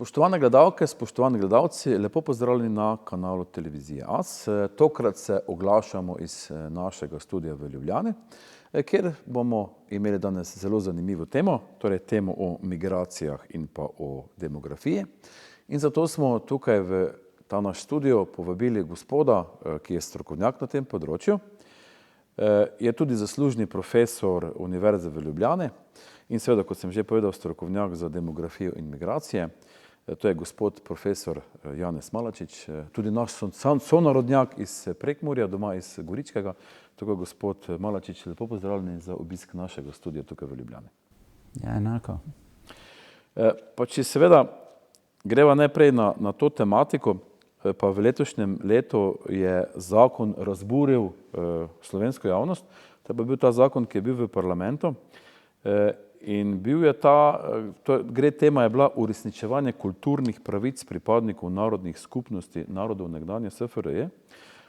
Spoštovane gledalke, spoštovani gledalci, lepo pozdravljeni na kanalu Televizije As. Tokrat se oglašamo iz našega studia v Ljubljani, kjer bomo imeli danes zelo zanimivo temo, torej temo o migracijah in pa o demografiji. In zato smo tukaj v ta naš studio povabili gospoda, ki je strokovnjak na tem področju. Je tudi zaslužni profesor Univerze v Ljubljani in seveda, kot sem že povedal, strokovnjak za demografijo in migracije. To je gospod profesor Janez Malačič, tudi naš sonarodnjak iz Prekmurja, doma iz Goričkega. Tako gospod Malačič, lepo pozdravljeni za obisk našega studia tukaj v Ljubljani. Ja, enako. Pa če seveda greva najprej na to tematiko, pa v letošnjem letu je zakon razburil slovensko javnost. To je bil ta zakon, ki je bil v parlamentu. In bil je tema je bila uresničevanje kulturnih pravic pripadnikov narodnih skupnosti narodov nekdanje SFRJ.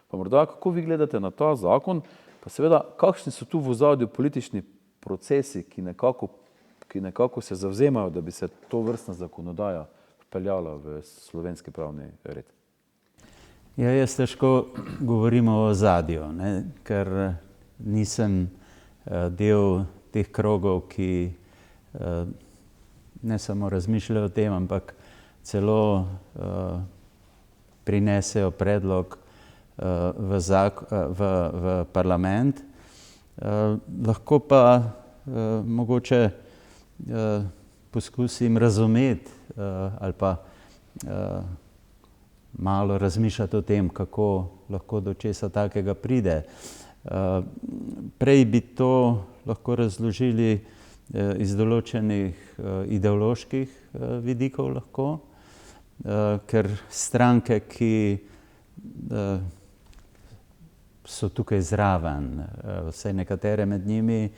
Pa morda, kako vi gledate na ta zakon, pa seveda, kakšni so tu v ozadju politični procesi, ki nekako se zavzemajo, da bi se tovrstna zakonodaja vpeljala v slovenski pravni red? Ja, jaz težko govorim o ozadju, ker nisem del teh krogov, ki ne samo razmišljajo o tem, ampak celo prinesejo predlog v parlament. Lahko pa mogoče poskusim razumeti ali pa malo razmišljati o tem, kako lahko do česa takega pride. Prej bi to lahko razložili iz določenih ideoloških vidikov lahko, ker stranke, ki so tukaj zraven, vsaj nekatere med njimi,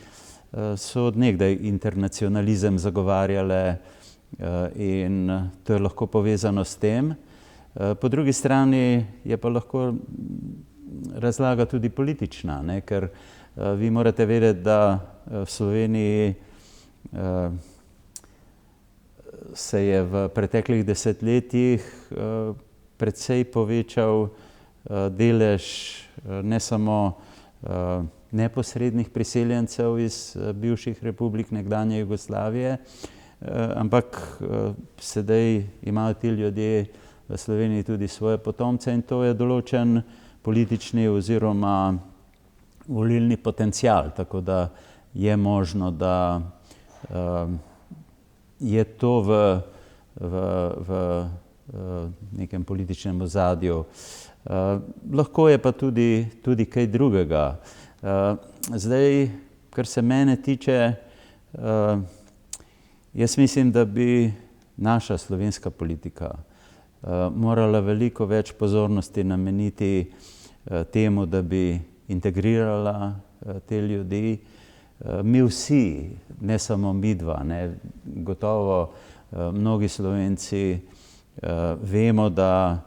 so od nekdaj internacionalizem zagovarjale in to je lahko povezano s tem. Po drugi strani je pa lahko razlaga tudi politična, ker vi morate vedeti, da v Sloveniji se je v preteklih desetletjih precej povečal delež ne samo neposrednih priseljencev iz bivših republik nekdanje Jugoslavije, ampak sedaj imajo ti ljudje v Sloveniji tudi svoje potomce in to je določen politični oziroma volilni potencial, tako da je možno, da je to v nekem političnem ozadju. Lahko je pa tudi kaj drugega. Zdaj, kar se mene tiče, jaz mislim, da bi naša slovenska politika morala veliko več pozornosti nameniti temu, da bi integrirala te ljudi. Mi vsi, ne samo mi dva, gotovo mnogi Slovenci vemo, da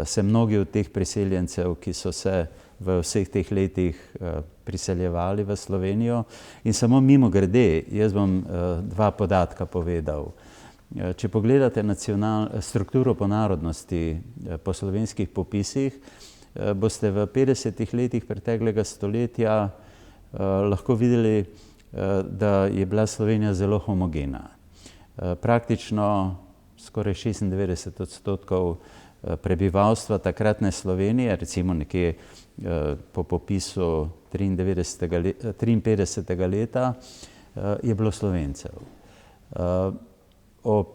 se mnogi od teh priseljencev, ki so se v vseh teh letih priseljevali v Slovenijo, in samo mimogrede, jaz bom dva podatka povedal. Če pogledate strukturo po narodnosti po slovenskih popisih, boste v 50 letih preteklega stoletja lahko videli, da je bila Slovenija zelo homogena. Praktično skoraj 96% prebivalstva takratne Slovenije, recimo nekje po popisu 53. leta, je bilo Slovencev. Ob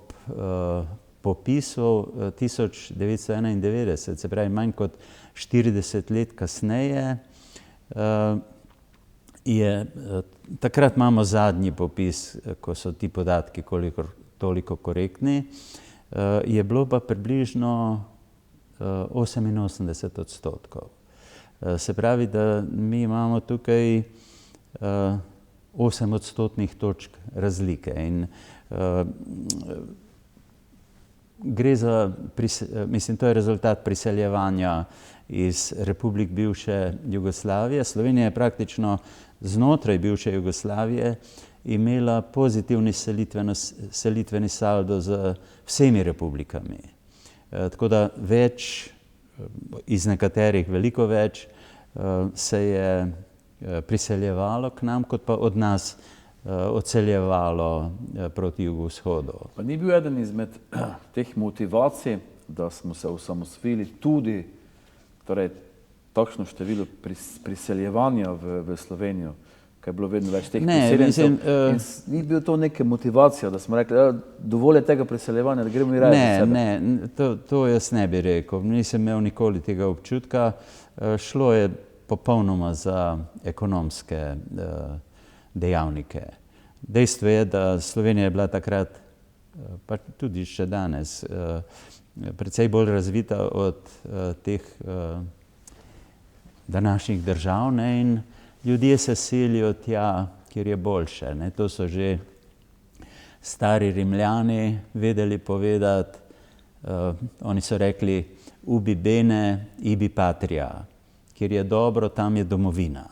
popisu 1991, se pravi manj kot 40 let kasneje, takrat imamo zadnji popis, ko so ti podatki kolikor toliko korektni, je bilo pa približno 88%. Se pravi, da mi imamo tukaj 8 odstotnih točk razlike in gre za, to je rezultat priseljevanja iz republik bivše Jugoslavije. Slovenija je praktično znotraj bivše Jugoslavije imela pozitivni selitveni saldo z vsemi republikami. Tako da več, iz nekaterih veliko več, se je priseljevalo k nam, kot pa od nas odseljevalo proti jugovzhodu. Pa ni bil eden izmed teh motivacij, da smo se osamosvojili tudi, torej takšno število priseljevanja v Slovenijo, kaj je bilo vedno več teh priseljencev. Ni bil to neka motivacija, da smo rekli, dovolj je tega priseljevanja, da gremo mi raje za sebe? Ne, to jaz ne bi rekel. Nisem imel nikoli tega občutka. Šlo je popolnoma za ekonomske dejavnike. Dejstvo je, da Slovenija je bila takrat, pa tudi še danes, precej bolj razvita od teh današnjih držav, ne, in ljudje se selijo tja, kjer je boljše, ne. To so že stari Rimljani vedeli povedati. Oni so rekli ubi bene, ibi patria. Kjer je dobro, tam je domovina.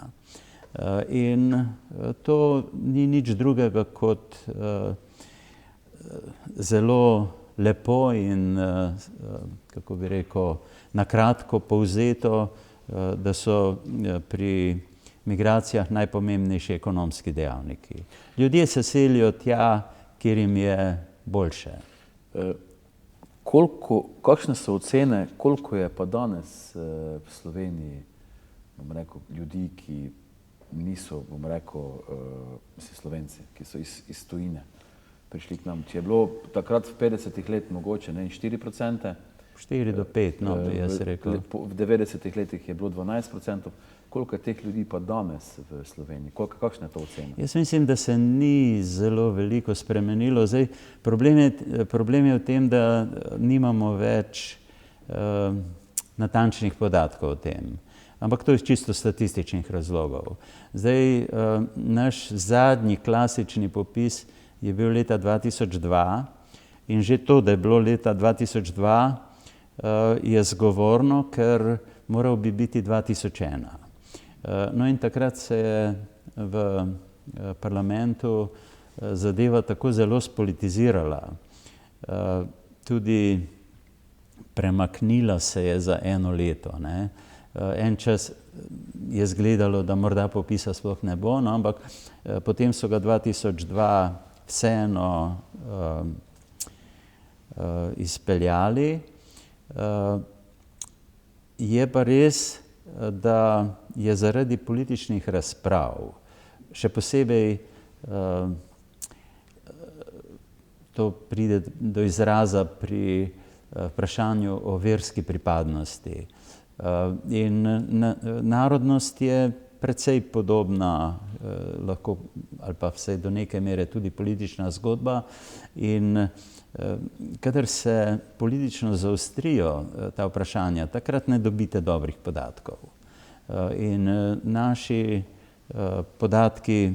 In to ni nič drugega kot zelo lepo in, kako bi rekel, na kratko povzeto, da so pri migracijah najpomembnejši ekonomski dejavniki. Ljudje se selijo tja, kjer jim je boljše. Kakšne so ocene, koliko je pa danes v Sloveniji, bom rekel, ljudi, ki niso, bom rekel, Slovenci, ki so iz tujine prišli k nam? Če je bilo takrat v 50 let mogoče 4%, 4 do 5, no, bi jaz rekel. V 90 letih je bilo 12%. Koliko je teh ljudi pa danes v Sloveniji? Kakšna je to ocena? Jaz mislim, da se ni zelo veliko spremenilo. Zdaj, problem je v tem, da nimamo več natančnih podatkov o tem. Ampak to je čisto statističnih razlogov. Zdaj, naš zadnji klasični popis je bil leta 2002 in že to, da je bilo leta 2002, je zgovorno, ker moral bi biti 2001. No in takrat se je v parlamentu zadeva tako zelo spolitizirala, tudi premaknila se je za eno leto, ne. En čas je izgledalo, da morda popisa sploh ne bo, no, ampak potem so ga 2002 vseeno izpeljali. Je pa res, da je zaradi političnih razprav, še posebej to pride do izraza pri vprašanju o verski pripadnosti. In narodnost je precej podobna, lahko, ali pa vsaj do neke mere tudi politična zgodba, in kadar se politično zaostrijo ta vprašanja, takrat ne dobite dobrih podatkov. In naši podatki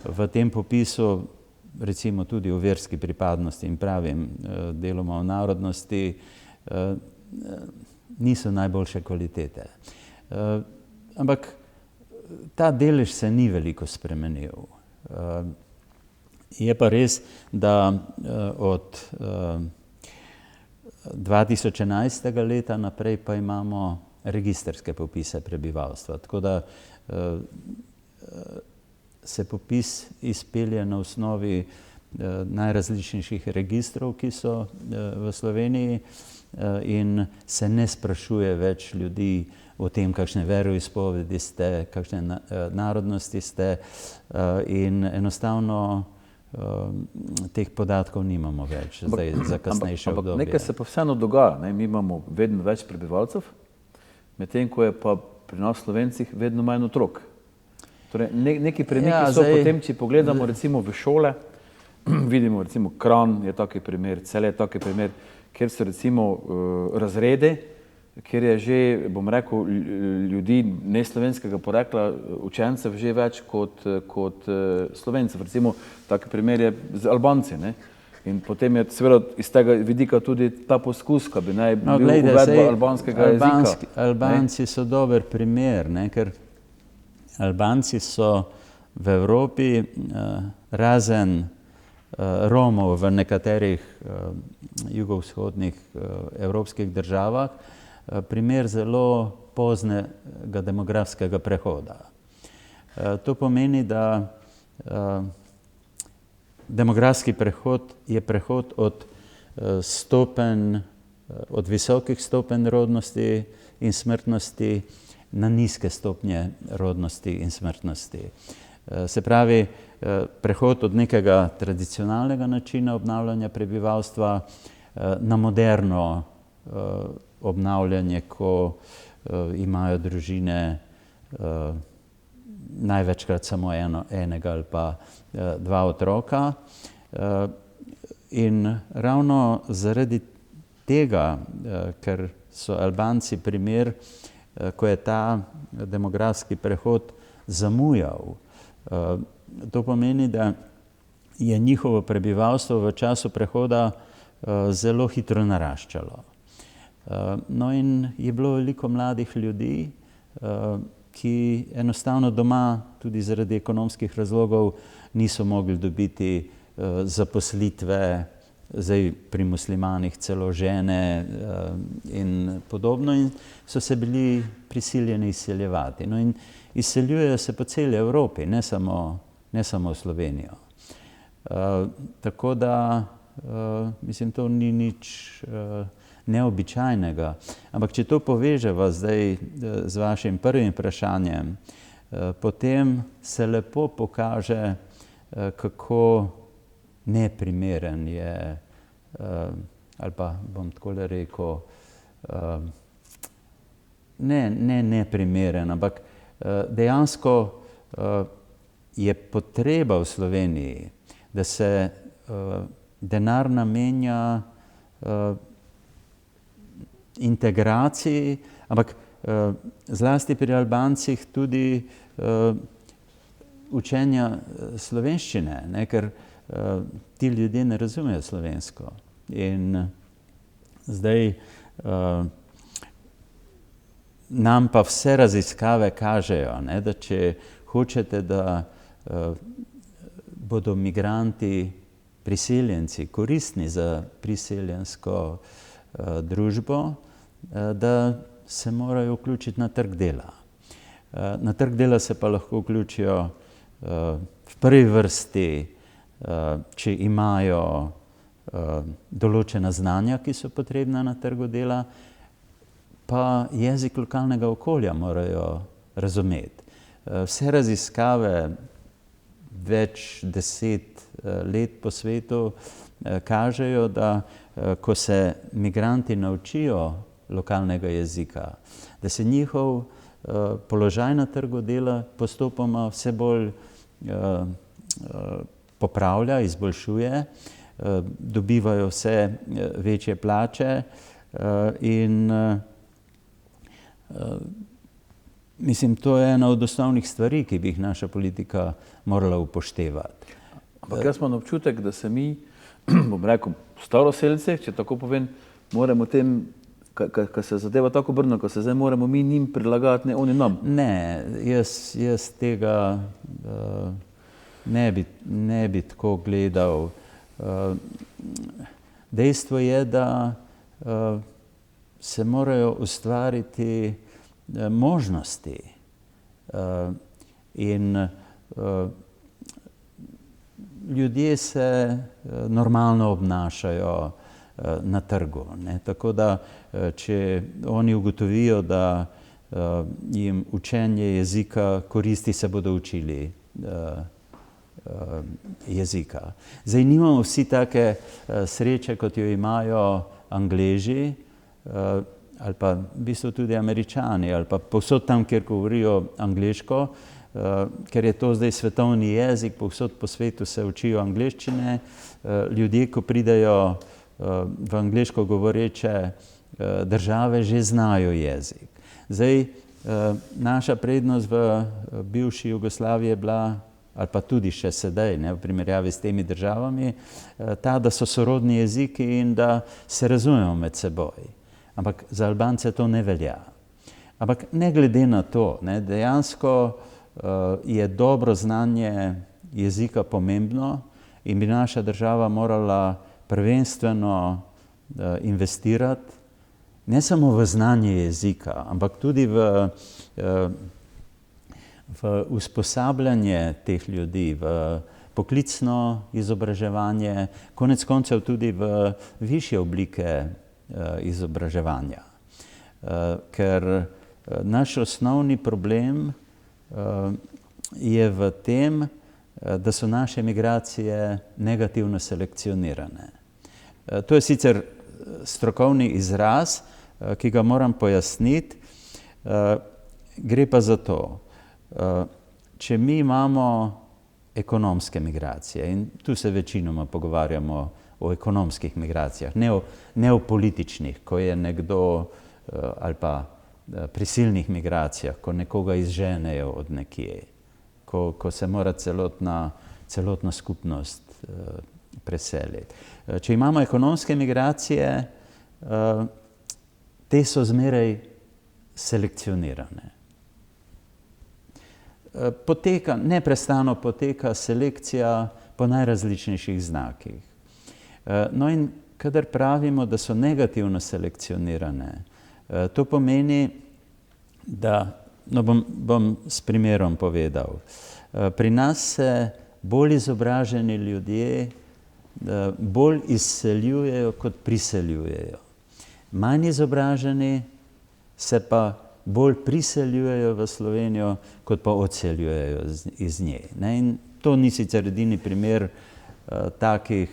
v tem popisu, recimo tudi o verski pripadnosti in pravim deloma o narodnosti, niso najboljše kvalitete. Ampak ta delež se ni veliko spremenil. Je pa res, da od 2011. leta naprej pa imamo registrske popise prebivalstva. Tako da se popis izpelje na osnovi najrazličnejših registrov, ki so v Sloveniji, in se ne sprašuje več ljudi o tem, kakšne veroizpovedi ste, kakšne narodnosti ste, in enostavno teh podatkov nimamo več zdaj za kasnejše obdobje. Ampak nekaj se pa vseeno dogaja, ne? Mi imamo vedno več prebivalcev, medtem ko je pa pri nas Slovencih vedno manj otrok. Torej, neki premiki so potem, če pogledamo recimo v šole, vidimo recimo Kranj je taki primer, Celje je taki primer, kjer so recimo razredi, kjer je že, bom rekel, ljudi neslovenskega porekla, učencev že več kot Slovencev. Recimo, taki primer je z Albanci, ne? In potem je seveda iz tega vidika tudi ta poskus, ki bi naj bil uvedba albanskega jezika. Albanci so dober primer, ne? Ker Albanci so v Evropi, razen Romov v nekaterih jugovzhodnih evropskih državah, primer zelo poznega demografskega prehoda. To pomeni, da demografski prehod je prehod od visokih stopenj rodnosti in smrtnosti na nizke stopnje rodnosti in smrtnosti. Se pravi, prehod od nekega tradicionalnega načina obnavljanja prebivalstva na moderno obnavljanje, ko imajo družine največkrat samo enega ali pa dva otroka. In ravno zaradi tega, ker so Albanci primer, ko je ta demografski prehod zamujal, to pomeni, da je njihovo prebivalstvo v času prehoda zelo hitro naraščalo. No in je bilo veliko mladih ljudi, ki enostavno doma, tudi zaradi ekonomskih razlogov, niso mogli dobiti zaposlitve, zdaj pri muslimanih celo žene in podobno, in so se bili prisiljeni izseljevati. No in izseljujejo se po celi Evropi, ne samo v Slovenijo. Tako da, mislim, to ni nič neobičajnega. Ampak če to poveževa zdaj z vašim prvim vprašanjem, potem se lepo pokaže, kako neprimeren je, ali pa bom takole rekel, ne neprimeren, ampak dejansko je potreba v Sloveniji, da se denar namenja integraciji, ampak zlasti pri Albancih tudi učenja slovenščine, ne, ker ti ljudje ne razumejo slovensko. In zdaj nam pa vse raziskave kažejo, ne, da če hočete, da bodo migranti, priseljenci koristni za priseljensko družbo, da se morajo vključiti na trg dela. Na trg dela se pa lahko vključijo v prvi vrsti, če imajo določena znanja, ki so potrebna na trgu dela, pa jezik lokalnega okolja morajo razumeti. Vse raziskave več 10 let po svetu kažejo, da ko se migranti naučijo lokalnega jezika, da se njihov položaj na trgu dela postopoma vse bolj popravlja, izboljšuje, dobivajo vse večje plače in mislim, to je ena od osnovnih stvari, ki bi jih naša politika morala upoštevati. Ampak jaz imam občutek, da se mi, bom rekel, staroselci, če tako povem, moramo tem, ko se zadeva tako obrne, ko se zdaj moramo mi njim prilagajati, ne oni nam. Ne, jaz tega ne bi tako gledal. Dejstvo je, da se morajo ustvariti možnosti in ljudje se normalno obnašajo na trgu, ne? Tako da, če oni ugotovijo, da jim učenje jezika koristi, se bodo učili jezika. Zdaj nimamo vsi take sreče, kot jo imajo Angleži, ali pa v bistvu tudi Američani, ali pa povsod tam, kjer govorijo angleško, ker je to zdaj svetovni jezik, povsod po svetu se učijo angleščine. Ljudje, ko pridejo v angleško govoreče države, že znajo jezik. Zdaj, naša prednost v bivši Jugoslaviji je bila, ali pa tudi še sedaj, ne, v primerjavi s temi državami, ta, da so sorodni jeziki in da se razumemo med seboj. Ampak za Albance to ne velja. Ampak ne glede na to, ne, dejansko je dobro znanje jezika pomembno in bi naša država morala prvenstveno investirati ne samo v znanje jezika, ampak tudi v usposabljanje teh ljudi, v poklicno izobraževanje, konec koncev tudi v višje oblike izobraževanja. Ker naš osnovni problem je v tem, da so naše migracije negativno selekcionirane. To je sicer strokovni izraz, ki ga moram pojasniti, gre pa za to, če mi imamo ekonomske migracije, in tu se večinoma pogovarjamo o ekonomskih migracijah, ne o političnih, ko je nekdo, ali pa prisilnih migracijah, ko nekoga izženejo od nekje, ko se mora celotna skupnost preseliti. Če imamo ekonomske migracije, te so zmeraj selekcionirane. Neprestano poteka selekcija po najrazličnejših znakih. No in kadar pravimo, da so negativno selekcionirane, to pomeni, da, bom s primerom povedal, pri nas se bolj izobraženi ljudje bolj izseljujejo, kot priseljujejo. Manj izobraženi se pa bolj priseljujejo v Slovenijo, kot pa odseljujejo iz nje. In to ni sicer edini primer takih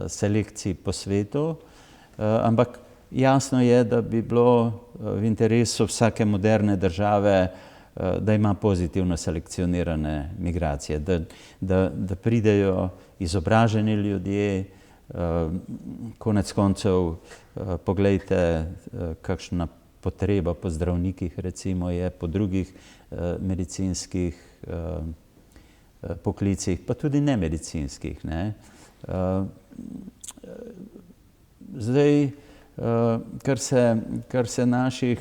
selekcij po svetu, ampak jasno je, da bi bilo v interesu vsake moderne države, da ima pozitivno selekcionirane migracije, da pridejo izobraženi ljudje, konec koncev poglejte, kakšna potreba po zdravnikih recimo je, po drugih medicinskih poklicih, pa tudi nemedicinskih. Zdaj, kar se naših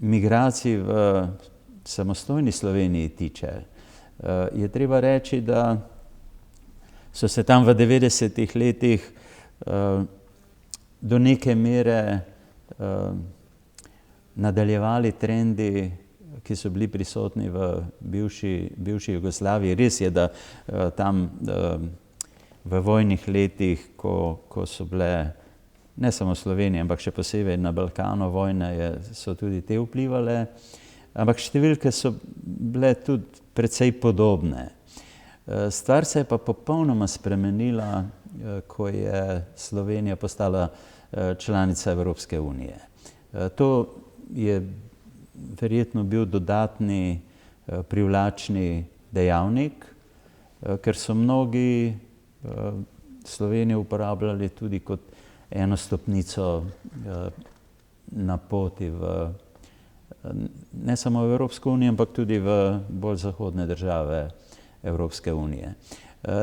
migracij v samostojni Sloveniji tiče, je treba reči, da so se tam v 90-ih letih do neke mere nadaljevali trendi, ki so bili prisotni v bivši Jugoslaviji. Res je, da tam v vojnih letih, ko so bile ne samo v Sloveniji, ampak še posebej na Balkanu vojne, so tudi te vplivale, ampak številke so bile tudi precej podobne. Stvar se je pa popolnoma spremenila, ko je Slovenija postala članica Evropske unije. To je verjetno bil dodatni privlačni dejavnik, ker so mnogi Slovenijo uporabljali tudi kot eno stopnico na poti ne samo v Evropsko unijo, ampak tudi v bolj zahodne države Evropske unije.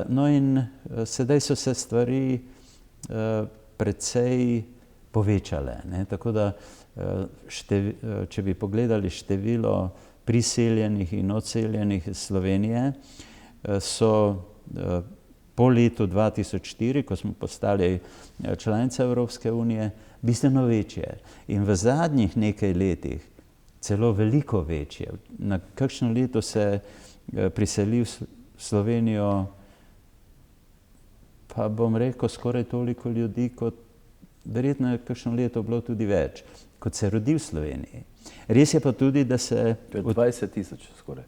No in sedaj so se stvari precej povečale. Tako da, če bi pogledali število priseljenih in odseljenih iz Slovenije, so po letu 2004, ko smo postali članica Evropske unije, bistveno večje. In v zadnjih nekaj letih celo veliko večje. Na kakšno leto se priseli v Slovenijo, pa bom rekel, skoraj toliko ljudi, kot verjetno je kakšno leto bilo tudi več, kot se rodi v Sloveniji. Res je pa tudi, da se... 20 tisoč skoraj.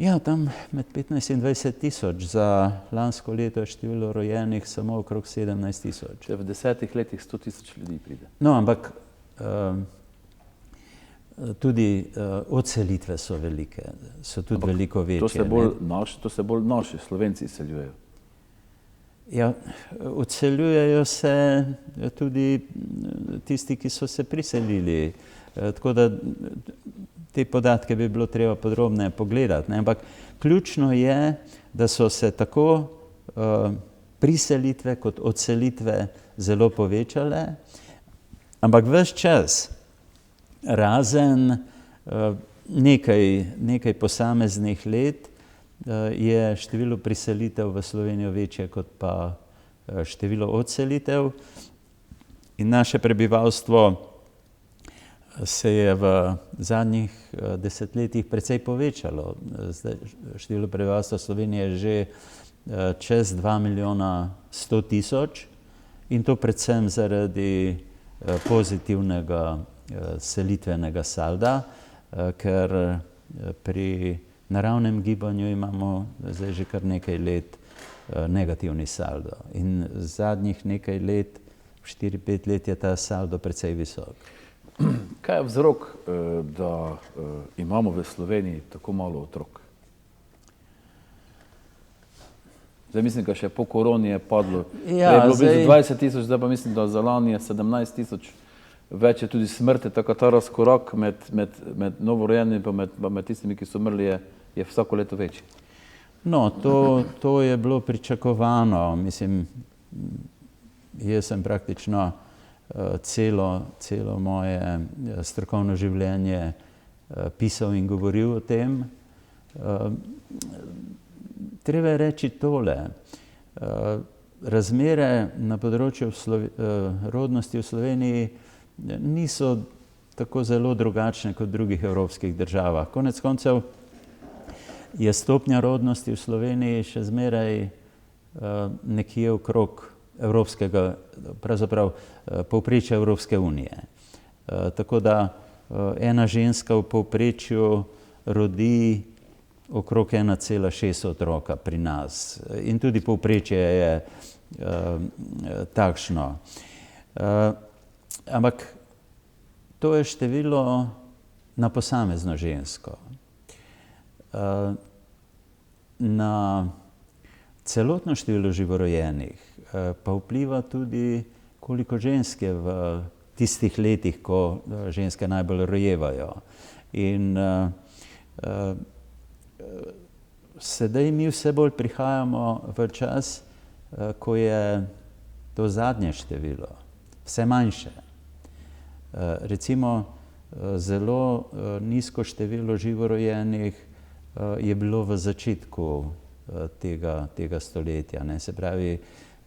Ja, tam med 15 in 20 tisoč. Za lansko leto je število rojenih samo okrog 17 tisoč. V 10 letih 100 tisoč ljudi pride. No, ampak tudi odselitve so velike, so tudi veliko večje. To se bolj naši Slovenci izseljujejo. Ja, odseljujejo se tudi tisti, ki so se priselili. Tako da te podatke bi bilo treba podrobneje pogledati. Ampak ključno je, da so se tako priselitve kot odselitve zelo povečale, ampak ves čas, razen Nekaj posameznih let je število priselitev v Slovenijo večje kot pa število odselitev in naše prebivalstvo se je v zadnjih desetletjih precej povečalo. Zdaj, število prebivalstva Slovenije je že čez 2 milijona 100 tisoč in to predvsem zaradi pozitivnega selitvenega salda, ker pri naravnem gibanju imamo zdaj že kar nekaj let negativni saldo. In zadnjih nekaj let, 4-5 let je ta saldo precej visok. Kaj je vzrok, da imamo v Sloveniji tako malo otrok? Zdaj mislim, da še po koroni je padlo. Ja, je bilo blizu 20 tisoč, zdaj pa mislim, da za lani je 17 tisoč. Več je tudi smrti, tako ta razkorak med novorojenimi pa med tistimi, ki so umrli, je vsako leto večji. No, to je bilo pričakovano. Mislim, jaz sem praktično celo moje strokovno življenje pisal in govoril o tem. Treba je reči tole. Razmere na področju rodnosti v Sloveniji niso tako zelo drugačne kot v drugih evropskih državah. Konec koncev je stopnja rodnosti v Sloveniji še zmeraj nekje okrog evropskega, pravzaprav povprečja Evropske unije. Tako da ena ženska v povprečju rodi okrog 1,6 otroka pri nas. In tudi povprečje je takšno. Ampak to je število na posamezno žensko. Na celotno število živorojenih pa vpliva tudi, koliko žensk je v tistih letih, ko ženske najbolj rojevajo. In sedaj mi vse bolj prihajamo v čas, ko je to zadnje število vse manjše. Recimo zelo nizko število živorojenih je bilo v začetku tega stoletja, ne, se pravi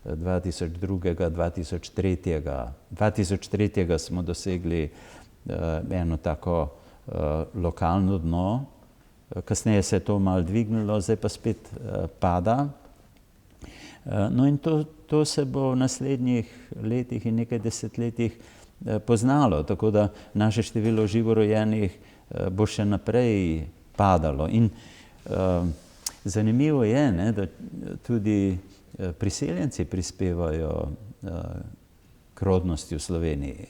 2002. 2003. 2003. smo dosegli eno tako lokalno dno, kasneje se je to malo dvignilo, zdaj pa spet pada. No in to se bo v naslednjih letih in nekaj desetletjih poznalo, tako da naše število živorojenih bo še naprej padalo. In zanimivo je, ne, da tudi priseljenci prispevajo k rodnosti v Sloveniji.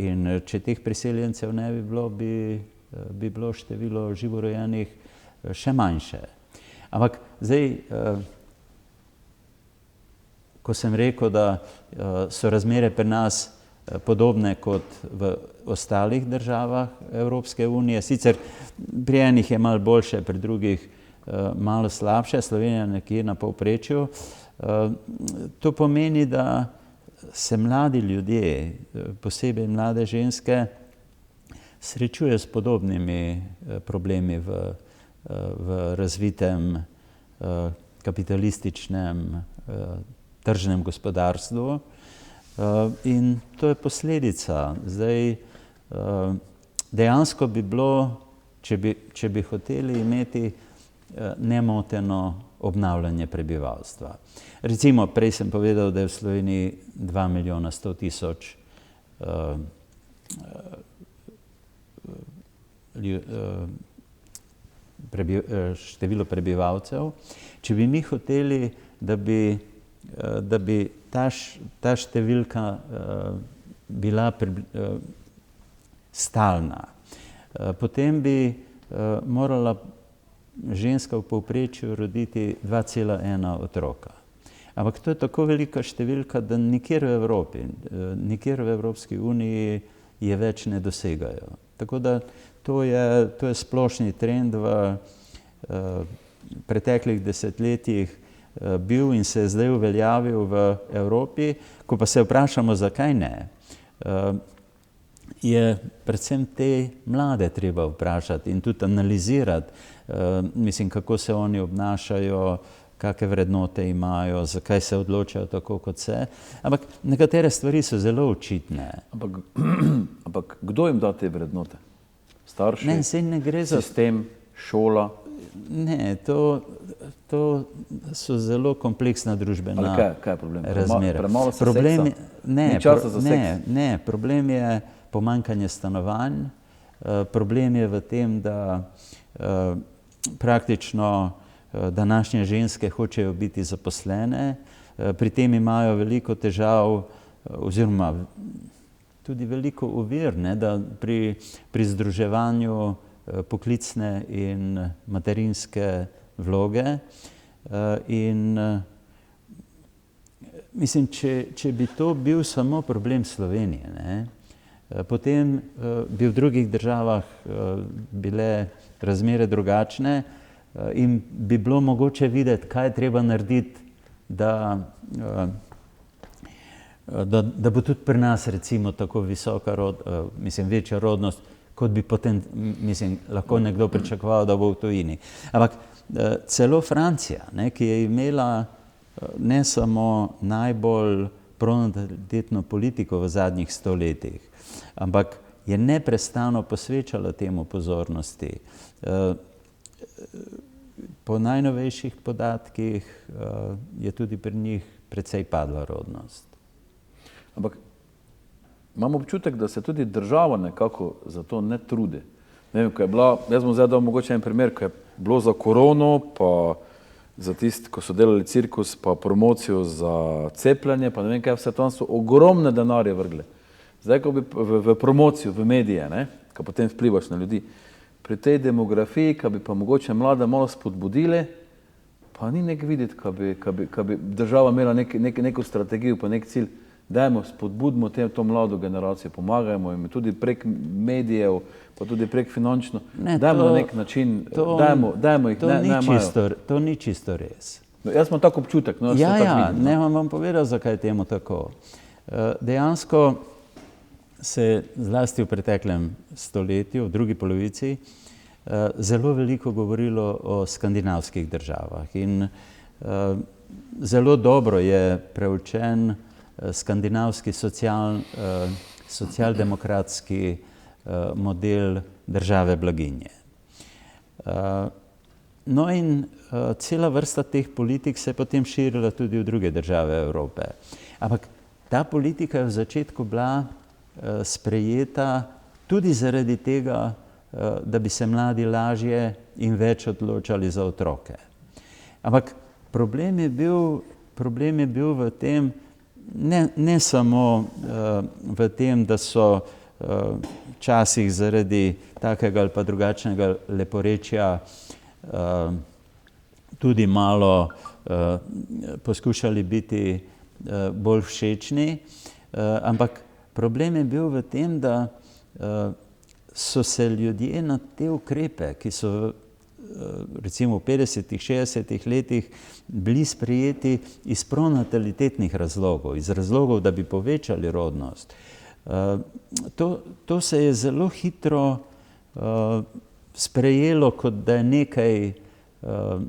In če teh priseljencev ne bi bilo, bi bilo število živorojenih še manjše. Ampak zdaj, ko sem rekel, da so razmere pri nas podobne kot v ostalih državah Evropske unije, sicer pri enih je malo boljše, pri drugih malo slabše, Slovenija nekje na povprečju. To pomeni, da se mladi ljudje, posebej mlade ženske, srečujejo s podobnimi problemi v razvitem kapitalističnem tržnem gospodarstvu. In to je posledica. Zdaj, dejansko bi bilo, če bi hoteli imeti nemoteno obnavljanje prebivalstva. Recimo, prej sem povedal, da je v Sloveniji 2 milijona 100 tisoč število prebivalcev. Če bi mi hoteli, da bi ta številka bila stalna, potem bi morala ženska v povprečju roditi 2,1 otroka. Ampak to je tako velika številka, da nikjer v Evropi, nikjer v Evropski uniji je več ne dosegajo. Tako da to je splošni trend v preteklih desetletjih bil in se je zdaj uveljavil v Evropi. Ko pa se vprašamo, zakaj ne, je predvsem te mlade treba vprašati in tudi analizirati, mislim, kako se oni obnašajo, kakšne vrednote imajo, zakaj se odločajo tako, kot se. Ampak nekatere stvari so zelo očitne. Ampak kdo jim da te vrednote? Starši, Ne, saj ne gre za... sistem, šola? Ne, to so zelo kompleksna družbena Kaj je problem? razmera. Premalo se Problem seksa? Ne, Ni časa za seks? ne, problem je pomanjkanje stanovanj, problem je v tem, da praktično današnje ženske hočejo biti zaposlene, pri tem imajo veliko težav oziroma tudi veliko ovir, ne, da pri združevanju poklicne in materinske vloge in mislim, če bi to bil samo problem Slovenije, ne, potem bi v drugih državah bile razmere drugačne in bi bilo mogoče videti, kaj je treba narediti, da bo tudi pri nas recimo tako visoka večja rodnost, kot bi potem, lahko nekdo pričakoval, da bo v tujini. Ampak celo Francija, ne, ki je imela ne samo najbolj pronatalitetno politiko v zadnjih 100 letih, ampak je neprestano posvečala temu pozornosti. Po najnovejših podatkih je tudi pri njih precej padla rodnost. Ampak imam občutek, da se tudi država nekako za to ne trudi. Ne vem, ko je bila, jaz bom zdaj dal mogoče en primer, ko je bilo za korono, pa za tisti, ko so delali cirkus, pa promocijo za cepljenje, pa ne vem kaj, vse tam so ogromne denarje vrgli. Zdaj, ko bi v promocijo, v medije, ne, ko potem vplivaš na ljudi, pri tej demografiji, ko bi pa mogoče mlade malo spodbudili, pa ni nek videti, ko bi država imela neko strategijo, pa nek cilj, dajmo, spodbudimo to mlado generacijo, pomagajmo jim tudi prek medijev, pa tudi prek finančno, dajmo na nek način, dajmo jih, ne imajo. To ni čisto res. No, jaz imam tak občutek. No, ne vam povedal, zakaj je temu tako. Dejansko se zlasti v preteklem stoletju, v drugi polovici, zelo veliko govorilo o skandinavskih državah in zelo dobro je preučen skandinavski socialdemokratski model države blaginje. No in cela vrsta teh politik se je potem širila tudi v druge države Evrope. Ampak ta politika je v začetku bila sprejeta tudi zaradi tega, da bi se mladi lažje in več odločali za otroke. Ampak problem je bil v tem, ne samo v tem, da so včasih zaradi takega ali pa drugačnega leporečja tudi malo poskušali biti bolj všečni, ampak problem je bil v tem, da so se ljudje na te ukrepe, ki so recimo v 50-ih, 60-ih letih bili sprejeti iz pronatalitetnih razlogov, iz razlogov, da bi povečali rodnost. To se je zelo hitro sprejelo, kot da je nekaj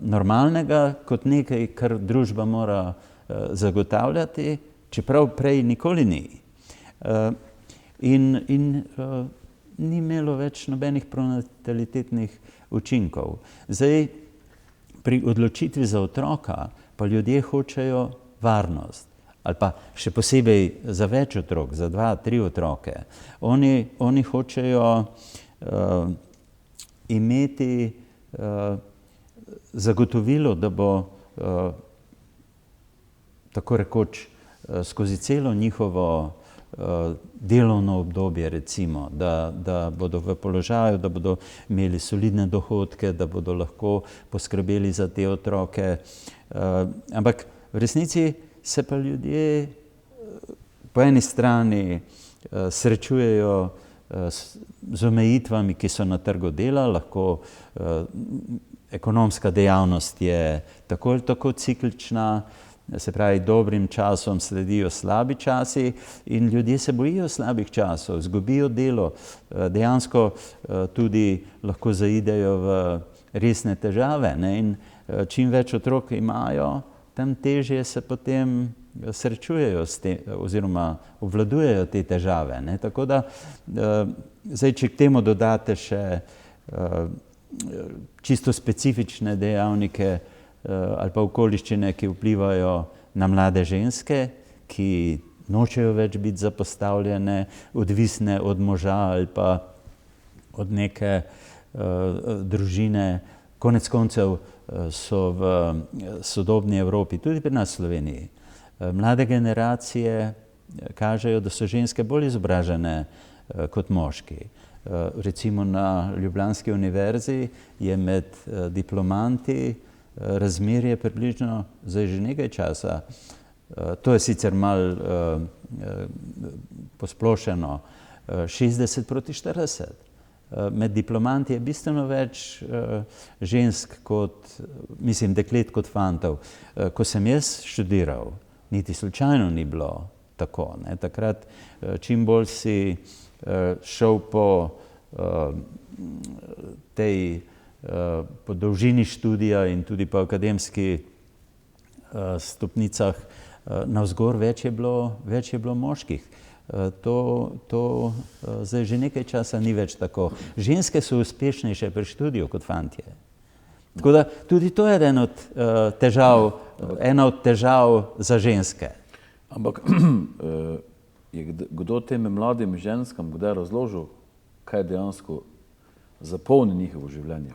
normalnega, kot nekaj, kar družba mora zagotavljati, čeprav prej nikoli ni. In ni imelo več nobenih pronatalitetnih učinkov. Zdaj, pri odločitvi za otroka pa ljudje hočejo varnost, ali pa še posebej za več otrok, za 2, 3 otroke. Oni hočejo imeti zagotovilo, da bo tako rekoč skozi celo njihovo delovno obdobje, recimo, da bodo v položaju, da bodo imeli solidne dohodke, da bodo lahko poskrbeli za te otroke. Ampak v resnici se pa ljudje po eni strani srečujejo z omejitvami, ki so na trgu dela, lahko ekonomska dejavnost je tako ali tako ciklična, se pravi, dobrim časom sledijo slabi časi in ljudje se bojijo slabih časov, izgubijo delo, dejansko tudi lahko zaidejo v resne težave, ne? In čim več otrok imajo, tem težje se potem srečujejo s tem, oziroma obvladujejo te težave, ne? Tako da, zdaj, če k temu dodate še čisto specifične dejavnike ali pa okoliščine, ki vplivajo na mlade ženske, ki nočejo več biti zapostavljene, odvisne od moža ali pa od neke družine. Konec koncev so v sodobni Evropi, tudi pri nas v Sloveniji, mlade generacije kažejo, da so ženske bolj izobražene kot moški. Recimo na Ljubljanski univerzi je med diplomanti razmerje približno zdaj že nekaj časa, to je sicer malo posplošeno, 60:40. Med diplomanti je bistveno več žensk kot, mislim, deklet kot fantov. Ko sem jaz študiral, niti slučajno ni bilo tako, ne. Takrat čim bolj si šel po tej po dolžini študija in tudi po akademski stopnicah navzgor več je bilo moških. To zdaj že nekaj časa ni več tako. Ženske so uspešnejše pri študiju kot fantje. Tako da tudi to je ena od težav za ženske. Ampak je kdo tem mladim ženskam kdaj razložil, kaj dejansko zapolni njihovo življenje?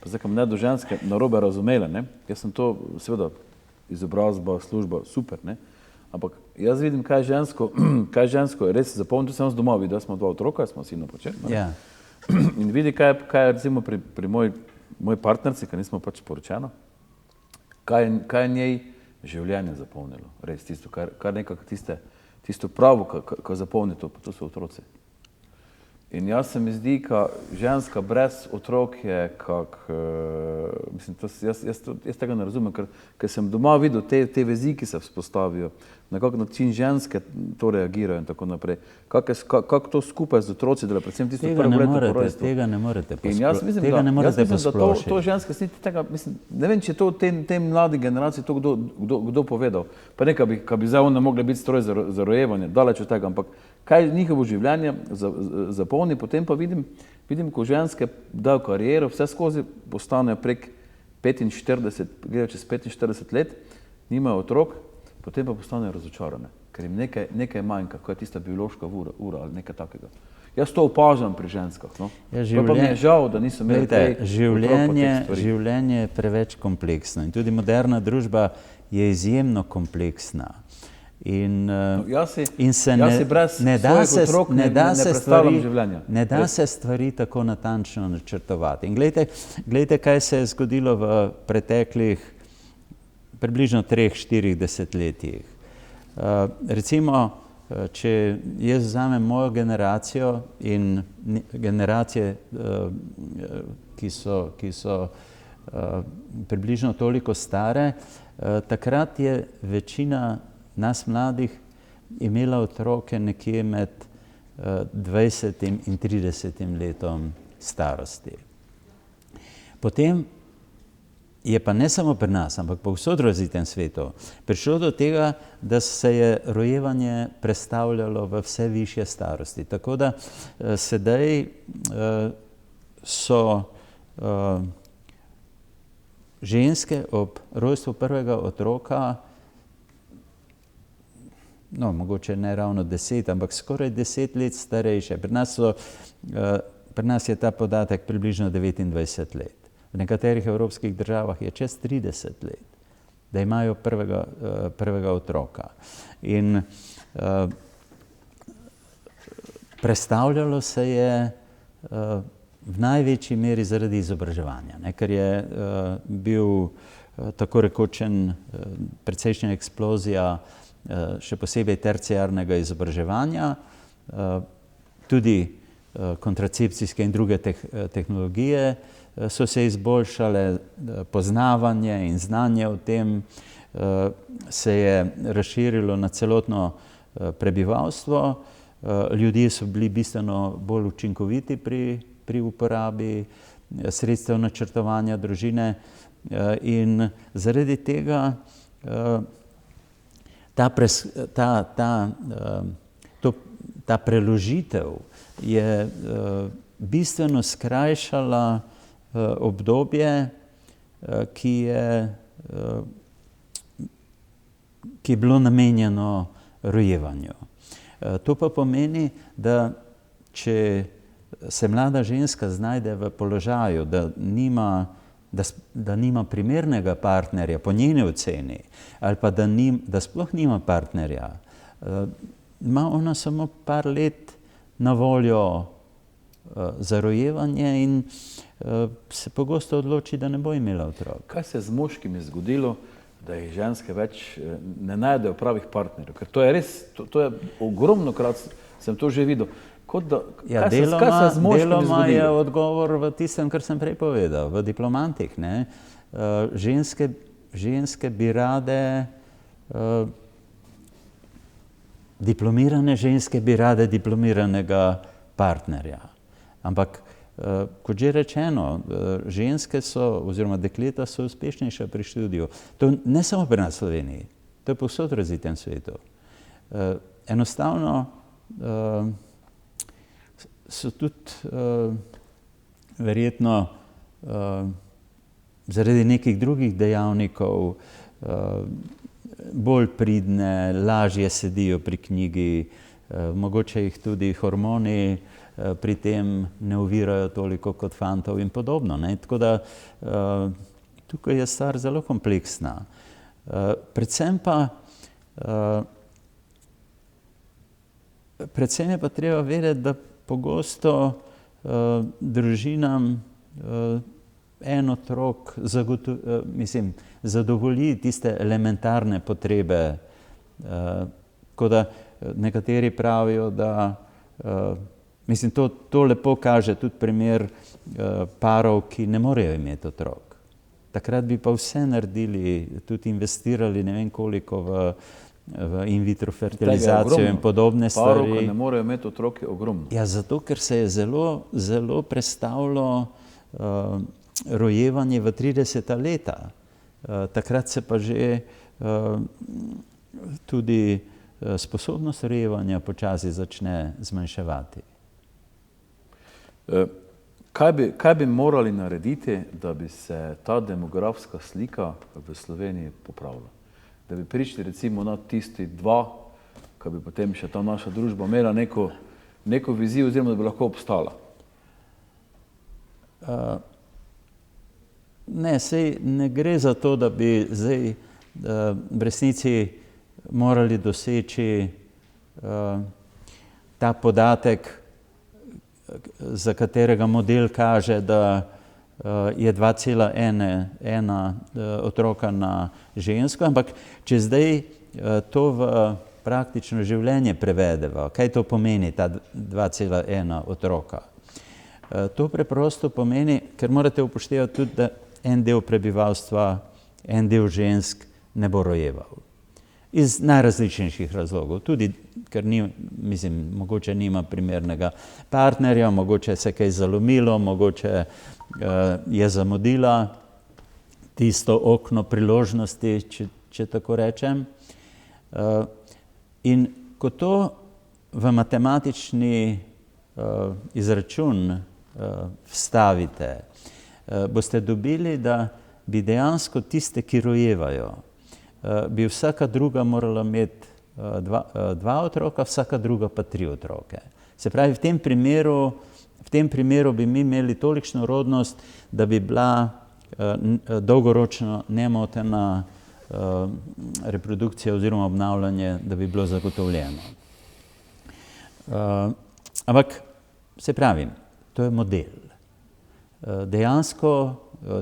Pa zdaj, ko me ne do ženske narobe razumele, ne? Jaz sem to, seveda, izobrazba, služba, super, ne? Ampak jaz vidim, kaj žensko res zapolni, tu sem jaz doma videl, smo 2 otroka, smo sino počeli. Ja. In vidi, kaj je recimo pri moji partnerci, ker nismo pač poročena, kaj je njej življenje zapolnilo, res tisto, kar nekako tisto pravo, ko zapolni to so otroci. In jaz se mi zdi, ka ženska brez otrok je mislim, jaz tega ne razumem, ker sem doma videl te vezi, ki se vzpostavijo, na kak način ženske to reagirajo in tako naprej. Kako to skupaj z otroci, da predvsem tisto prvo leto po rojstvu. Tega ne morete posplošiti. In jaz mislim, da to ženske niti tega, mislim, ne vem, če je to tem mladi generaciji to kdo povedal. Pa ne, ka bi zdaj one mogle biti stroj za rojevanje, daleč od tega, ampak kaj njihovo življenje zapolni, potem pa vidim, ko ženske dajo kariero, vse skozi postanejo prek 45, gledajo čez 45 let, nimajo otrok, potem pa postanejo razočarane, ker jim nekaj manjka, ko je tista biološka ura ali nekaj takega. Jaz to opažam pri ženskah, no. Ja, pa mi je žal, da nisem imel prej otrok po teh stvarih. Življenje je preveč kompleksno in tudi moderna družba je izjemno kompleksna. In se ne da se stvari tako natančno načrtovati. In glejte, kaj se je zgodilo v preteklih približno 3-4 desetletjih. Recimo, če jaz vzamem mojo generacijo in generacije, ki so približno toliko stare, takrat je večina nas mladih imela otroke nekje med 20 in 30 letom starosti. Potem je pa ne samo pri nas, ampak po vsem razvitem svetu prišlo do tega, da se je rojevanje prestavljalo v vse višje starosti. Tako da sedaj so ženske ob rojstvu prvega otroka, no, mogoče ne ravno 10, ampak skoraj 10 let starejše. Pri nas je ta podatek približno 29 let. V nekaterih evropskih državah je čez 30 let, da imajo prvega otroka. In prestavljalo se je v največji meri zaradi izobraževanja, ne, ker je bil tako rekočen precejšnja eksplozija še posebej terciarnega izobraževanja. Tudi kontracepcijske in druge tehnologije so se izboljšale, poznavanje in znanje o tem se je razširilo na celotno prebivalstvo, ljudje so bili bistveno bolj učinkoviti pri uporabi sredstev načrtovanja družine in zaradi tega ta preložitev je bistveno skrajšala obdobje, ki je bilo namenjeno rojevanju. To pa pomeni, da če se mlada ženska znajde v položaju, da nima primernega partnerja po njeni oceni, ali pa da sploh nima partnerja, ima ona samo par let na voljo za rojevanje in se pogosto odloči, da ne bo imela otrok. Kaj se je z moškimi zgodilo, da jih ženske več ne najdejo pravih partnerjev? Ker to je res, to je ogromno krat sem to že videl. Deloma je odgovor v tistem, kar sem prej povedal, v diplomantih. Ženske bi rade, diplomirane ženske bi rade diplomiranega partnerja. Ampak, kot že rečeno, ženske so, oziroma dekleta so uspešnejša pri študiju. To ne samo pri nas v Sloveniji, to je povsod v razvitem svetu. Enostavno so tudi verjetno zaradi nekih drugih dejavnikov bolj pridne, lažje sedijo pri knjigi, mogoče jih tudi hormoni pri tem ne ovirajo toliko kot fantov in podobno. Tako da tukaj je stvar zelo kompleksna. Predvsem je pa treba vedeti, da pogosto družinam en otrok zadovolji tiste elementarne potrebe. Tako da nekateri pravijo, da to lepo kaže tudi primer parov, ki ne morejo imeti otrok. Takrat bi pa vse naredili, tudi investirali ne vem koliko v in vitro fertilizacijo in podobne stvari. Parov, ki ne morejo imeti otrok, je ogromno. Ja, zato, ker se je zelo prestavilo rojevanje v 30. leta. Takrat se pa že tudi sposobnost rojevanja počasi začne zmanjševati. Kaj bi morali narediti, da bi se ta demografska slika v Sloveniji popravila? Da bi prišli recimo na tisti 2, ki bi potem še ta naša družba imela neko vizijo oziroma da bi lahko obstala? Sej ne gre za to, da bi zdaj v resnici morali doseči ta podatek, za katerega model kaže, da je 2,1 otroka na žensko, ampak če zdaj to v praktično življenje prevedemo, kaj to pomeni, ta 2,1 otroka? To preprosto pomeni, ker morate upoštevati tudi, da en del prebivalstva, en del žensk ne bo rojeval. Iz najrazličnejših razlogov, tudi ker mogoče nima primernega partnerja, mogoče se kaj zalomilo, mogoče je zamudila tisto okno priložnosti, če tako rečem. In ko to v matematični izračun vstavite, boste dobili, da bi dejansko tiste, ki rojevajo, bi vsaka druga morala imeti 2 otroka, vsaka druga pa 3 otroke. Se pravi, v tem primeru bi mi imeli tolikšno rodnost, da bi bila dolgoročno nemotena reprodukcija oziroma obnavljanje, da bi bilo zagotovljeno. Ampak, se pravi, to je model.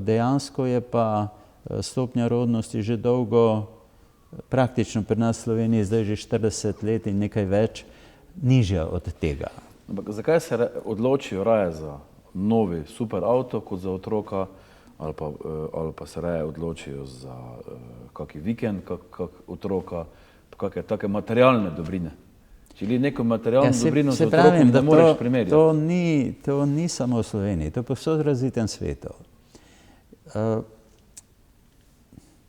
Dejansko je pa stopnja rodnosti že dolgo, praktično pri nas v Sloveniji zdaj že 40 let in nekaj več, nižja od tega. Ampak zakaj se odločijo raje za novi super avto kot za otroka, ali pa se raje odločijo za kakšen vikend, kak otroka, pa kakšne take materialne dobrine? Če neko materialno dobrino z otrokom ne moreš primerjati. To ni samo v Sloveniji, to je povsod v razvitem svetu.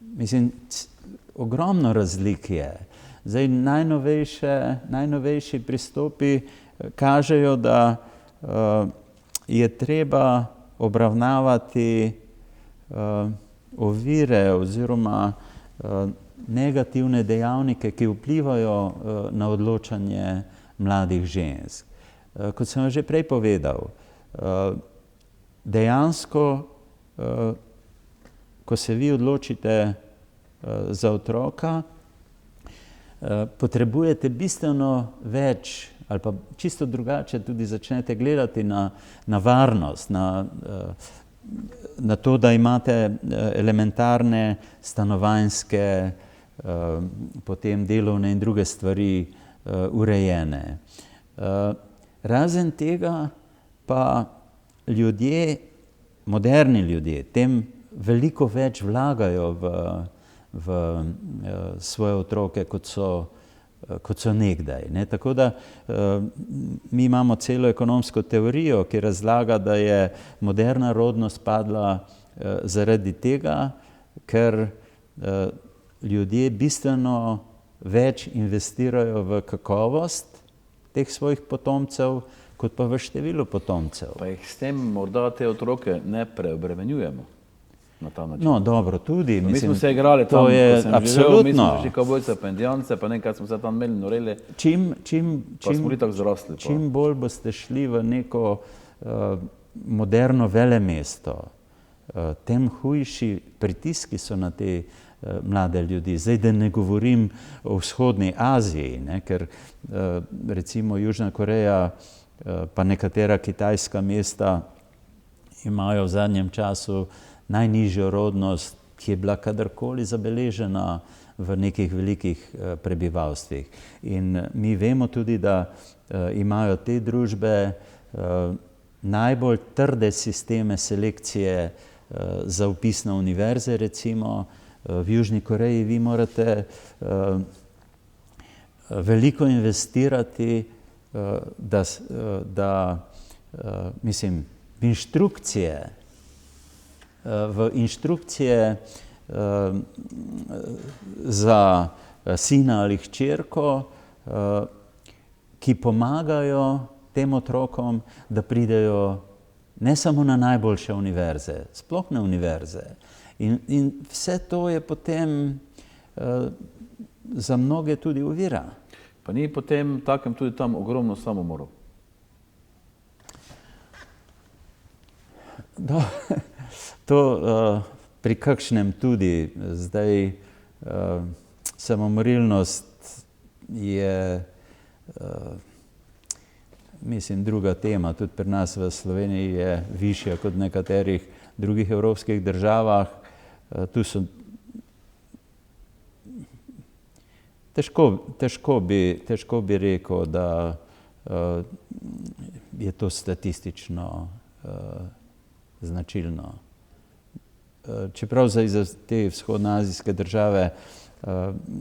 Mislim, ogromno razlik je. Zdaj, najnovejši pristopi kažejo, da je treba obravnavati ovire oziroma negativne dejavnike, ki vplivajo na odločanje mladih žensk. Kot sem že prej povedal, dejansko, ko se vi odločite za otroka, potrebujete bistveno več ali pa čisto drugače tudi začnete gledati na varnost, na to, da imate elementarne stanovanjske, potem delovne in druge stvari urejene. Razen tega pa ljudje, moderni ljudje, tem veliko več vlagajo v svoje otroke, kot so nekdaj. Ne? Tako da mi imamo celo ekonomsko teorijo, ki razlaga, da je moderna rodnost padla zaradi tega, ker ljudje bistveno več investirajo v kakovost teh svojih potomcev, kot pa v število potomcev. Pa jih s tem morda te otroke ne preobremenjujemo na ta način. No, dobro, tudi. Mi smo se igrali tam, to je ko sem absolutno. živel, mi smo šli kavbojce pa indijance, pa nekaj smo se tam imeli noreli, pa smo bili tako zrasli. Čim bolj boste šli v neko moderno velemesto, tem hujši pritiski so na te mlade ljudi. Zdaj, da ne govorim o vzhodni Aziji, ne, ker recimo Južna Koreja pa nekatera kitajska mesta imajo v zadnjem času najnižjo rodnost, ki je bila kadarkoli zabeležena v nekih velikih prebivalstvih. In mi vemo tudi, da imajo te družbe najbolj trde sisteme selekcije za vpis na univerze, recimo. V Južni Koreji vi morate veliko investirati, mislim, v inštrukcije za sina ali hčerko, ki pomagajo tem otrokom, da pridejo ne samo na najboljše univerze, sploh na univerze. In vse to je potem za mnoge tudi ovira. Pa ni potem takem tudi tam ogromno samomorov? To pri kakšnem tudi. Zdaj, samomorilnost je, mislim, druga tema. Tudi pri nas v Sloveniji je višja kot v nekaterih drugih evropskih državah. Tu so težko bi rekel, da je to statistično značilno. Čeprav za te vzhodnoazijske države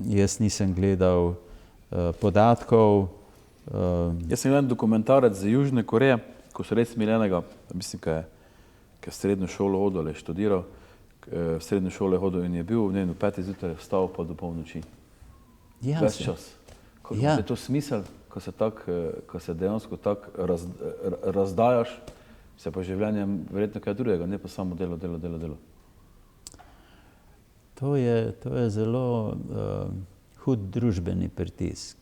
jaz nisem gledal podatkov. Jaz sem gledal dokumentarec za Južne Koreje, ko so res imeli enega, mislim, ki je srednjo šolo hodil ali študiral, v srednjo šolo je hodil in je bil v 5. zjutraj vstal pa do polnoči. Ja, ves čas. Kako je to smisel, ko se dejansko tako razdajaš, se pa življenje verjetno kaj drugega, ne pa samo delo. To je zelo hud družbeni pritisk.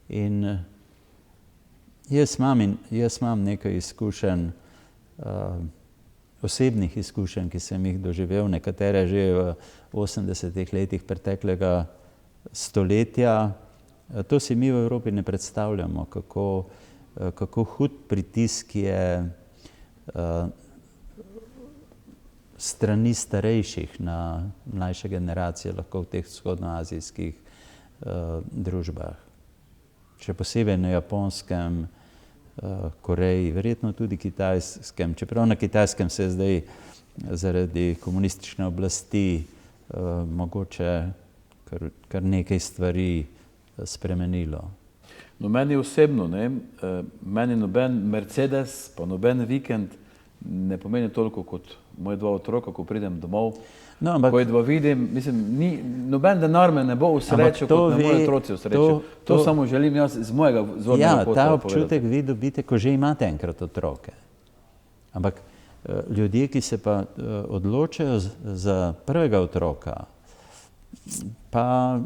In jaz imam nekaj izkušenj, osebnih izkušenj, ki sem jih doživel, nekatere že v 80. letih preteklega stoletja. To si mi v Evropi ne predstavljamo, kako hud pritisk je strani starejših na mlajše generacije lahko v teh vzhodnoazijskih družbah. še posebej na Japonskem, Koreji, verjetno tudi Kitajskem, čeprav na Kitajskem se je zdaj zaradi komunistične oblasti mogoče kar nekaj stvari spremenilo. No, meni osebno, meni noben Mercedes, pa noben vikend ne pomeni toliko kot moje dva otroka, ko pridem domov. No, ampak, ko jih dva vidim, mislim, noben denar me ne bo usrečil, kot me moji otroci usrečijo. To samo želim jaz iz mojega zornega kota ta občutek vi dobite, ko že imate enkrat otroke. Ampak ljudje, ki se pa odločajo za prvega otroka, pa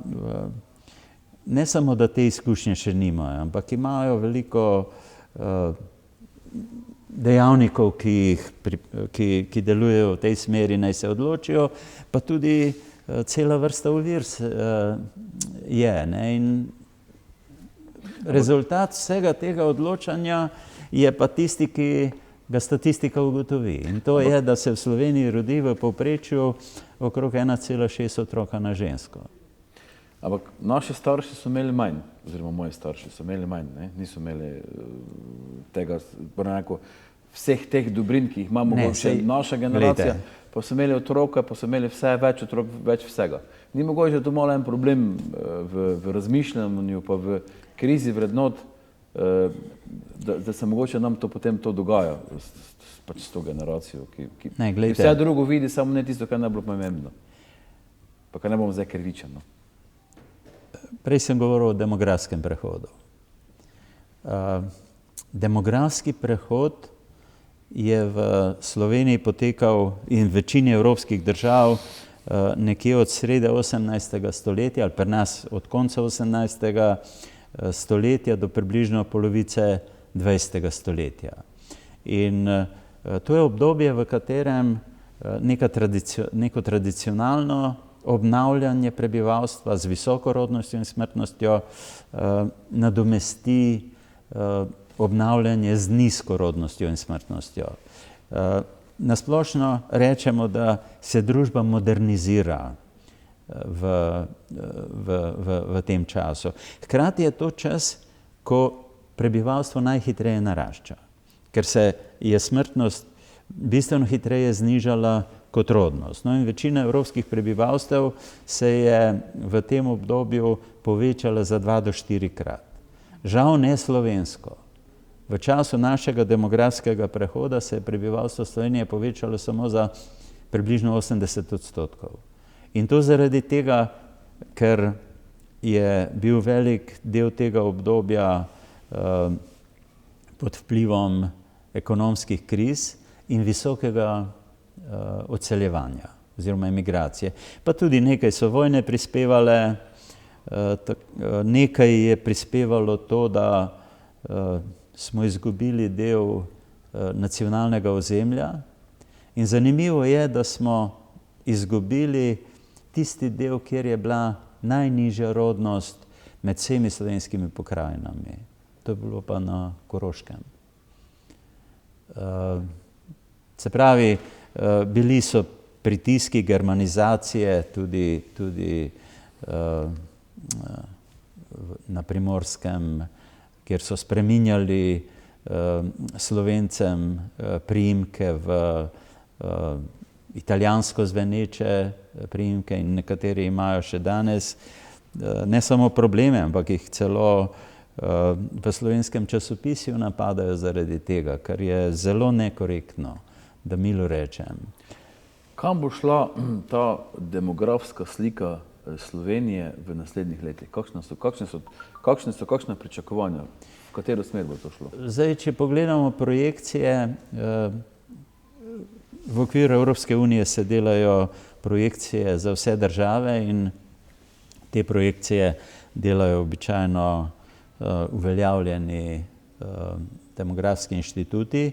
ne samo, da te izkušnje še nimajo, ampak imajo veliko dejavnikov, ki delujejo v tej smeri, naj se odločijo, pa tudi cela vrsta ovir je. In rezultat vsega tega odločanja je pa tisti, ki ga statistika ugotovi. In to je, da se v Sloveniji rodi v povprečju okrog 1,6 otroka na žensko. Ampak naši starši so imeli manj, oziroma moji starši so imeli manj, niso imeli tega, vseh teh dobrin, ki jih imamo naša generacija, pa so imeli otroke, pa so imeli več otrok, več vsega. Ni mogoče to malo en problem v razmišljanju, pa v krizi vrednot, da se mogoče nam to potem to dogaja, pač s to generacijo, ki vse drugo vidi, samo ne tisto, kar je najbolj pomembno. Pa kar ne bom zdaj krivičen. Prej sem govoril o demografskem prehodu. Demografski prehod je v Sloveniji potekal in v večini evropskih držav nekje od srede 18. stoletja ali pri nas od konca 18. stoletja do približno polovice 20. stoletja. In to je obdobje, v katerem neko tradicionalno obnavljanje prebivalstva z visoko rodnostjo in smrtnostjo nadomesti obnavljanje z nizko rodnostjo in smrtnostjo. Nasplošno rečemo, da se družba modernizira v tem času. Hkrati je to čas, ko prebivalstvo najhitreje narašča, ker se je smrtnost bistveno hitreje znižala kot rodnost. No in večina evropskih prebivalstev se je v tem obdobju povečala za 2 do 4 krat. Žal ne slovensko. V času našega demografskega prehoda se je prebivalstvo Slovenije povečalo samo za približno 80%. In to zaradi tega, ker je bil velik del tega obdobja pod vplivom ekonomskih kriz in visokega odseljevanja oziroma emigracije. Pa tudi nekaj so vojne prispevale, nekaj je prispevalo to, da smo izgubili del nacionalnega ozemlja in zanimivo je, da smo izgubili tisti del, kjer je bila najnižja rodnost med vsemi slovenskimi pokrajinami. To je bilo pa na Koroškem. Se pravi, bili so pritiski germanizacije tudi na Primorskem, kjer so spreminjali Slovencem priimke v italijansko zveneče priimke in nekateri imajo še danes ne samo probleme, ampak jih celo v slovenskem časopisju napadajo zaradi tega, kar je zelo nekorektno, da milo rečem. Kam bo šla ta demografska slika Slovenije v naslednjih letih? Kakšna pričakovanja? V katero smer bo to šlo? Zdaj, če pogledamo projekcije, v okviru Evropske unije se delajo projekcije za vse države in te projekcije delajo običajno uveljavljeni demografski inštituti.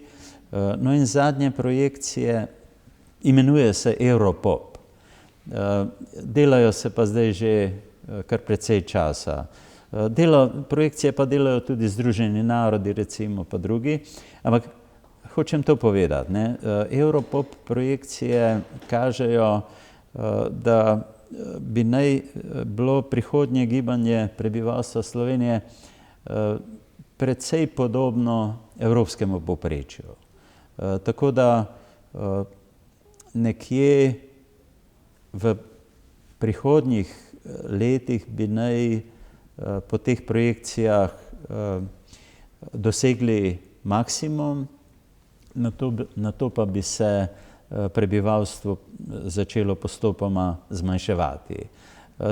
No in zadnje projekcije imenuje se Europop. Delajo se pa zdaj že kar precej časa. Projekcije pa delajo tudi Združeni narodi, recimo, pa drugi. Ampak hočem to povedati, Europop projekcije kažejo, da bi naj bilo prihodnje gibanje prebivalstva Slovenije precej podobno evropskemu povprečju. Tako da nekje v prihodnjih letih bi naj po teh projekcijah dosegli maksimum, na to pa bi se prebivalstvo začelo postopoma zmanjševati.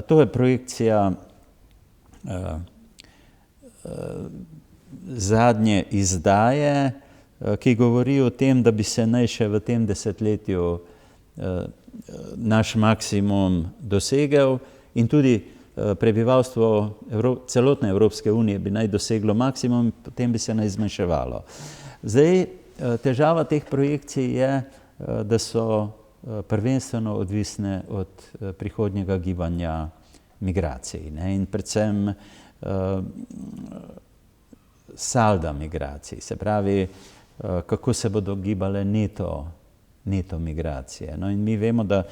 To je projekcija zadnje izdaje, ki govori o tem, da bi se naj še v tem desetletju naš maksimum dosegel in tudi prebivalstvo celotne Evropske unije bi naj doseglo maksimum, potem bi se naj zmanjševalo. Zdaj, težava teh projekcij je, da so prvenstveno odvisne od prihodnjega gibanja migracij, ne, in predvsem salda migracij, se pravi, kako se bodo gibale neto migracije. No, in mi vemo, da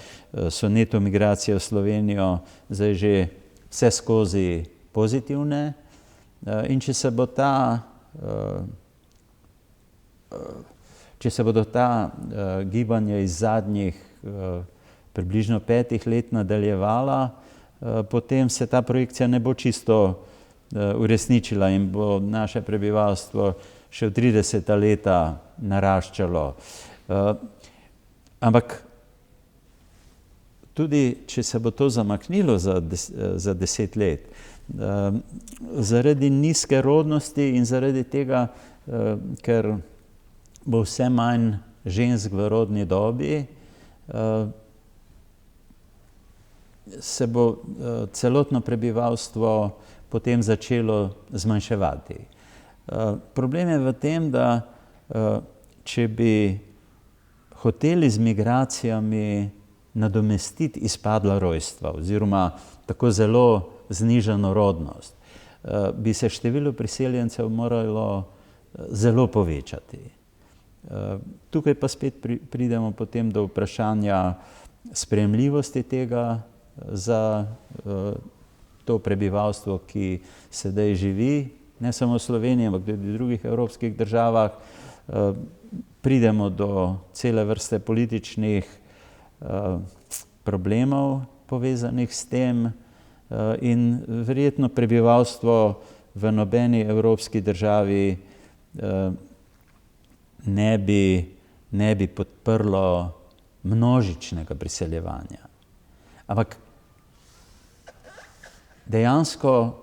so neto migracije v Slovenijo zdaj že vse skozi pozitivne, in če se bodo ta gibanja iz zadnjih približno 5 let nadaljevala, potem se ta projekcija ne bo čisto uresničila in bo naše prebivalstvo še v 30 leta naraščalo. Ampak tudi, če se bo to zamaknilo za 10 let, zaradi nizke rodnosti in zaradi tega, ker bo vse manj žensk v rodni dobi, se bo celotno prebivalstvo potem začelo zmanjševati. Problem je v tem, da če bi hoteli z migracijami nadomestiti izpadla rojstva oziroma tako zelo znižano rodnost, bi se število priseljencev moralo zelo povečati. Tukaj pa spet pridemo potem do vprašanja sprejemljivosti tega za to prebivalstvo, ki sedaj živi, ne samo v Sloveniji, ampak tudi v drugih evropskih državah. Pridemo do cele vrste političnih problemov povezanih s tem in verjetno prebivalstvo v nobeni evropski državi ne bi podprlo množičnega priseljevanja. Ampak dejansko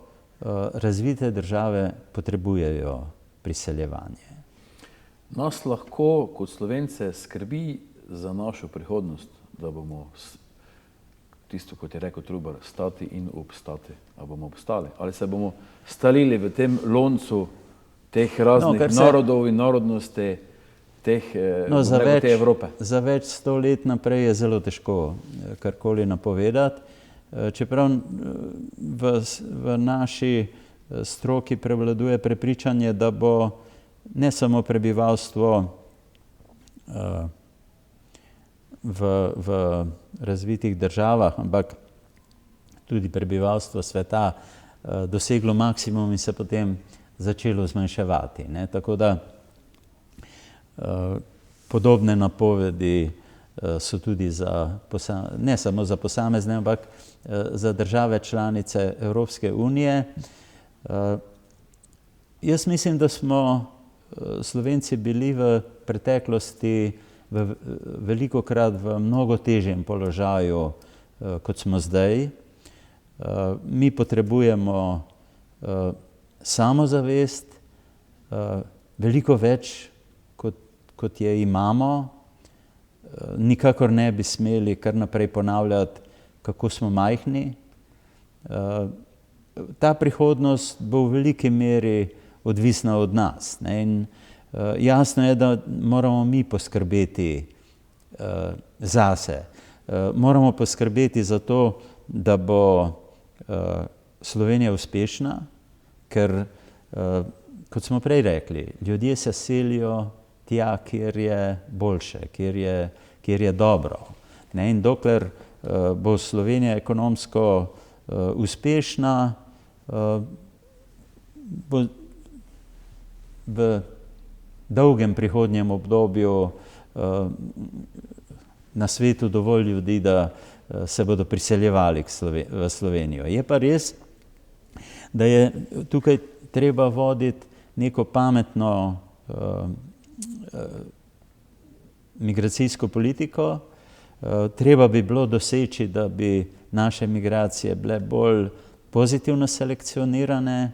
razvite države potrebujejo priseljevanje. Nas lahko kot Slovence skrbi za našo prihodnost, da bomo tisto, kot je rekel Trubar, stati in obstati. Ali bomo obstali? Ali se bomo stalili v tem loncu teh raznih narodov in narodnosti, te Evrope? Za več 100 let naprej je zelo težko karkoli napovedati. Čeprav v naši stroki prevladuje prepričanje, da bo ne samo prebivalstvo v razvitih državah, ampak tudi prebivalstvo sveta doseglo maksimum in se potem začelo zmanjševati. Ne? Tako da podobne napovedi so tudi ne samo za posamezne, ampak za države članice Evropske unije. Jaz mislim, da smo Slovenci bili v preteklosti velikokrat v mnogo težjem položaju, kot smo zdaj. Mi potrebujemo samozavest, veliko več, kot je imamo. Nikakor ne bi smeli kar naprej ponavljati, kako smo majhni. Ta prihodnost bo v veliki meri odvisna od nas. Ne? In jasno je, da moramo mi poskrbeti zase. Moramo poskrbeti za to, da bo Slovenija uspešna, ker, kot smo prej rekli, ljudje se selijo tja, kjer je boljše, kjer je dobro. Ne? In dokler bo Slovenija ekonomsko uspešna, bo v dolgem prihodnjem obdobju na svetu dovolj ljudi, da se bodo priseljevali v Slovenijo. Je pa res, da je tukaj treba voditi neko pametno migracijsko politiko. Treba bi bilo doseči, da bi naše migracije bile bolj pozitivno selekcionirane.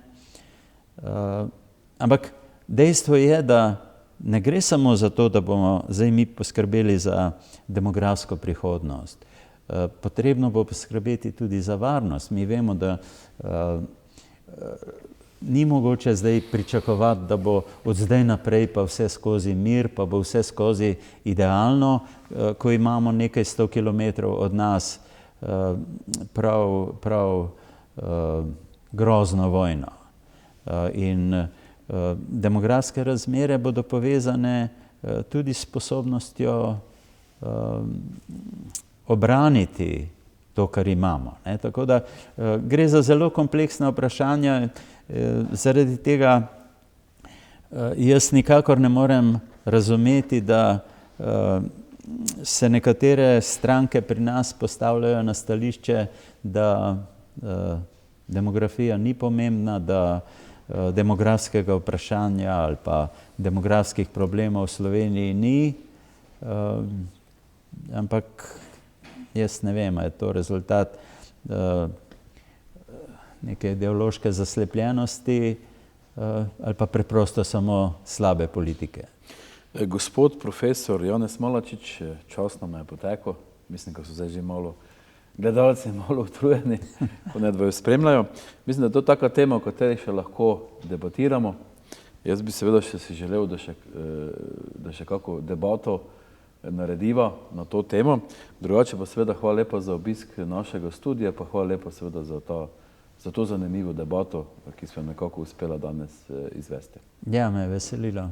Ampak dejstvo je, da ne gre samo za to, da bomo zdaj mi poskrbeli za demografsko prihodnost. Potrebno bo poskrbeti tudi za varnost. Mi vemo, da ni mogoče zdaj pričakovati, da bo od zdaj naprej pa vse skozi mir, pa bo vse skozi idealno, ko imamo nekaj 100 kilometrov od nas prav grozno vojno. In demografske razmere bodo povezane tudi s sposobnostjo obraniti to, kar imamo. Tako da gre za zelo kompleksna vprašanja, zaradi tega jaz nikakor ne morem razumeti, da se nekatere stranke pri nas postavljajo na stališče, da demografija ni pomembna, da demografskega vprašanja ali pa demografskih problemov v Sloveniji ni, ampak jaz ne vem, ali je to rezultat neke ideološke zaslepljenosti ali pa preprosto samo slabe politike. Gospod profesor Janez Malačič, čas nam je potekel, mislim, da so zdaj že malo gledalci malo utrujeni, ko ne dvoje spremljajo. Mislim, da je to taka tema, o kateri še lahko debatiramo. Jaz bi seveda še si želel, da še kako debato narediva na to temo. Drugače pa seveda hvala lepa za obisk našega studija, pa hvala lepa seveda za to zanimivo debato, ki smo nekako uspela danes izvesti. Ja, me je veselilo.